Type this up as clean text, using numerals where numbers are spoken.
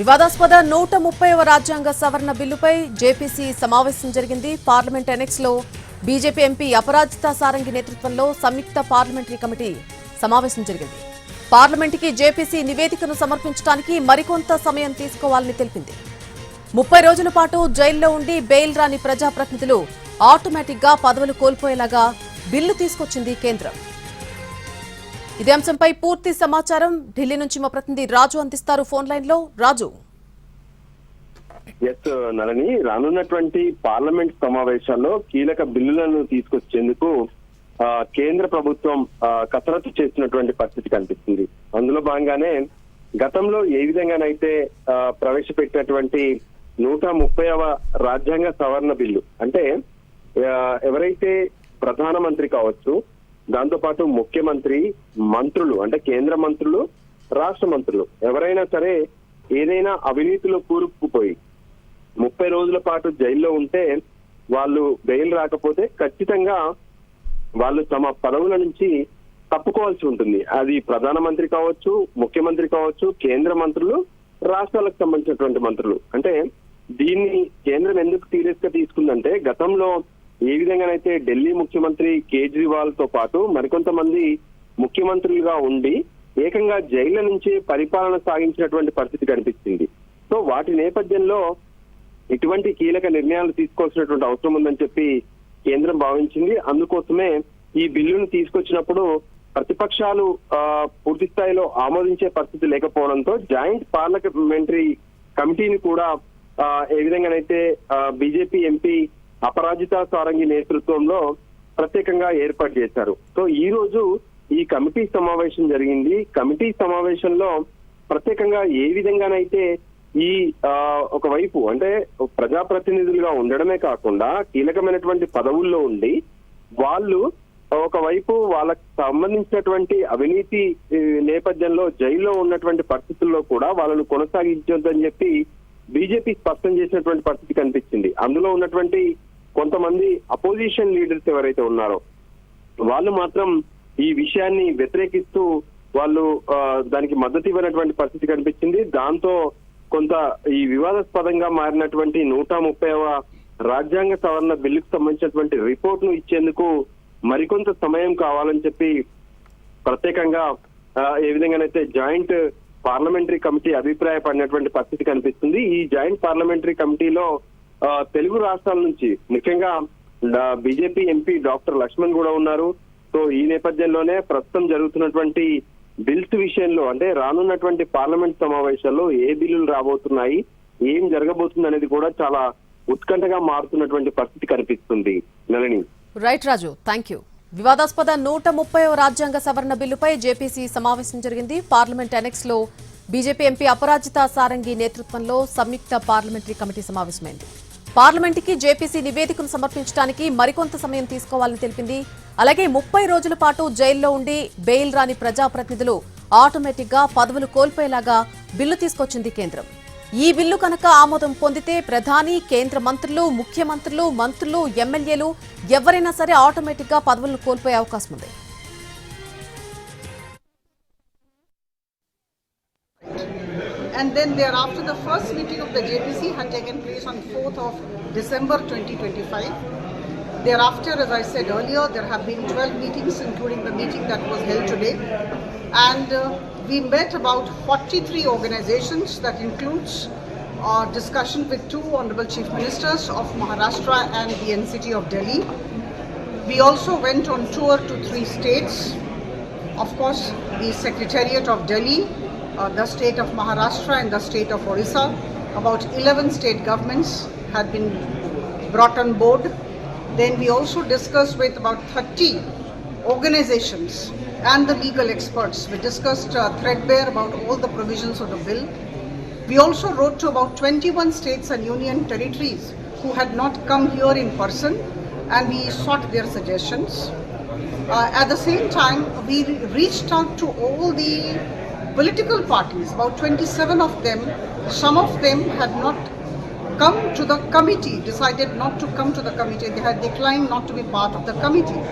వివాదాస్పద 130వ రాజ్యాంగ సవరణ బిల్లుపై జేపీసీ సమావేశం జరిగింది. పార్లమెంట్ ఎనెక్స్ లో బీజేపీ ఎంపీ అపరాజిత సారంగి నేతృత్వంలో సంయుక్త పార్లమెంటరీ కమిటీ సమావేశం జరిగింది. పార్లమెంటుకి జేపీసీ నివేదికను సమర్పించడానికి మరికొంత సమయం తీసుకోవాలని తెలిపింది. 30 రోజుల పాటు జైల్లో ఉండి బెయిల్ రాని ప్రజాప్రతినిధులు ఆటోమేటిక్ గా పదవులు కోల్పోయేలాగా బిల్లు తీసుకొచ్చింది కేంద్రం. ఇదే అంశంపై పూర్తి సమాచారం ఢిల్లీ నుంచి మా ప్రతినిధి రాజు అందిస్తారు ఫోన్ లైన్ లో. రాజు, నళని, రానున్నటువంటి పార్లమెంట్ సమావేశాల్లో కీలక బిల్లులను తీసుకొచ్చేందుకు కేంద్ర ప్రభుత్వం కసరత్తు చేసినటువంటి పరిస్థితి కనిపిస్తుంది. అందులో భాగంగానే గతంలో ఏ విధంగానైతే ప్రవేశపెట్టినటువంటి 130వ రాజ్యాంగ సవరణ బిల్లు, అంటే ఎవరైతే ప్రధానమంత్రి కావచ్చు, దాంతో పాటు ముఖ్యమంత్రి, మంత్రులు అంటే కేంద్ర మంత్రులు, రాష్ట్ర మంత్రులు ఎవరైనా సరే ఏదైనా అవినీతిలో కూరుకుపోయి 30 రోజుల పాటు జైల్లో ఉంటే వాళ్ళు బెయిల్ రాకపోతే ఖచ్చితంగా వాళ్ళు తమ పదవుల నుంచి తప్పుకోవాల్సి ఉంటుంది. అది ప్రధానమంత్రి కావచ్చు, ముఖ్యమంత్రి కావచ్చు, కేంద్ర మంత్రులు, రాష్ట్రాలకు సంబంధించినటువంటి మంత్రులు. అంటే దీన్ని కేంద్రం ఎందుకు సీరియస్ గా తీసుకుందంటే, గతంలో ఏ విధంగానైతే ఢిల్లీ ముఖ్యమంత్రి కేజ్రీవాల్ తో పాటు మరికొంతమంది ముఖ్యమంత్రులుగా ఉండి ఏకంగా జైళ్ల నుంచి పరిపాలన సాగించినటువంటి పరిస్థితి కనిపిస్తుంది. సో వాటి నేపథ్యంలో ఇటువంటి కీలక నిర్ణయాలు తీసుకోవాల్సినటువంటి అవసరం ఉందని చెప్పి కేంద్రం భావించింది. అందుకోసమే ఈ బిల్లును తీసుకొచ్చినప్పుడు ప్రతిపక్షాలు పూర్తి స్థాయిలో ఆమోదించే పరిస్థితి లేకపోవడంతో జాయింట్ పార్లమెంటరీ కమిటీని కూడా ఏ విధంగానైతే బీజేపీ ఎంపీ అపరాజిత సారంగి నేతృత్వంలో ప్రత్యేకంగా ఏర్పాటు చేశారు. సో ఈ రోజు ఈ కమిటీ సమావేశం జరిగింది. కమిటీ సమావేశంలో ప్రత్యేకంగా ఏ విధంగానైతే ఈ ఒకవైపు అంటే ప్రజాప్రతినిధులుగా ఉండడమే కాకుండా కీలకమైనటువంటి పదవుల్లో ఉండి వాళ్ళు ఒకవైపు వాళ్ళకి సంబంధించినటువంటి అవినీతి నేపథ్యంలో జైల్లో ఉన్నటువంటి పరిస్థితుల్లో కూడా వాళ్ళను కొనసాగించొద్దని చెప్పి బీజేపీ స్పష్టం చేసినటువంటి పరిస్థితి కనిపించింది. అందులో ఉన్నటువంటి కొంతమంది అపోజిషన్ లీడర్స్ ఎవరైతే ఉన్నారో వాళ్ళు మాత్రం ఈ విషయాన్ని వ్యతిరేకిస్తూ వాళ్ళు దానికి మద్దతు ఇవ్వనటువంటి పరిస్థితి కనిపించింది. దాంతో కొంత ఈ వివాదాస్పదంగా మారినటువంటి 130వ రాజ్యాంగ సవరణ బిల్లుకు సంబంధించినటువంటి రిపోర్ట్ ను ఇచ్చేందుకు మరికొంత సమయం కావాలని చెప్పి ప్రత్యేకంగా ఏ విధంగానైతే జాయింట్ పార్లమెంటరీ కమిటీ అభిప్రాయపడినటువంటి పరిస్థితి కనిపిస్తుంది. ఈ జాయింట్ పార్లమెంటరీ కమిటీలో తెలుగు రాష్ట్రాల నుంచి ముఖ్యంగా బీజేపీ ఎంపీ డాక్టర్ లక్ష్మణ్ కూడా ఉన్నారు. సో ఈ నేపథ్యంలోనే ప్రస్తుతం జరుగుతున్నటువంటి బిల్స్ విషయంలో, అంటే రానున్నటువంటి పార్లమెంట్ సమావేశాల్లో ఏ బిల్లులు రాబోతున్నాయి, ఏం జరగబోతుంది అనేది కూడా చాలా ఉత్కంఠగా మారుతున్నటువంటి పరిస్థితి కనిపిస్తుంది. Nalini. Right Raju, thank you. వివాదాస్పద 130వ రాజ్యాంగ సవరణ బిల్లుపై జేపీసీ సమావేశం జరిగింది. పార్లమెంట్ ఎనెక్స్ లో బీజేపీ ఎంపీ అపరాజిత సారంగి నేతృత్వంలో సంయుక్త పార్లమెంటరీ కమిటీ సమావేశమైంది. పార్లమెంటుకి జేపీసీ నివేదికను సమర్పించడానికి మరికొంత సమయం తీసుకోవాలని తెలిపింది. అలాగే 30 రోజుల పాటు జైల్లో ఉండి బెయిల్ రాని ప్రజాప్రతినిధులు ఆటోమేటిక్ గా పదవులు కోల్పోయేలాగా బిల్లు తీసుకొచ్చింది కేంద్రం. ఈ బిల్లు కనుక ఆమోదం పొందితే ప్రధాని, కేంద్ర మంత్రులు, ముఖ్యమంత్రులు, మంత్రులు, ఎమ్మెల్యేలు ఎవరైనా సరే ఆటోమేటిక్ గా పదవులను కోల్పోయే అవకాశం ఉంది. And then thereafter the first meeting of the JPC had taken place on 4th of December 2025. Thereafter, as I said earlier, there have been 12 meetings including the meeting that was held today, and we met about 43 organizations. That includes discussion with 2 honorable chief ministers of Maharashtra and the NCT of Delhi. We also went on tour to 3 states. Of course, the Secretariat of Delhi, the state of Maharashtra and the state of Orissa. About 11 state governments had been brought on board. Then we also discussed with about 30 organizations and the legal experts. We discussed threadbare about all the provisions of the bill. We also wrote to about 21 states and union territories who had not come here in person, and we sought their suggestions. At the same time, we reached out to all the political parties, about 27 of them. Some of them had not come to the committee, decided not to come to the committee. They had declined not to be part of the committee.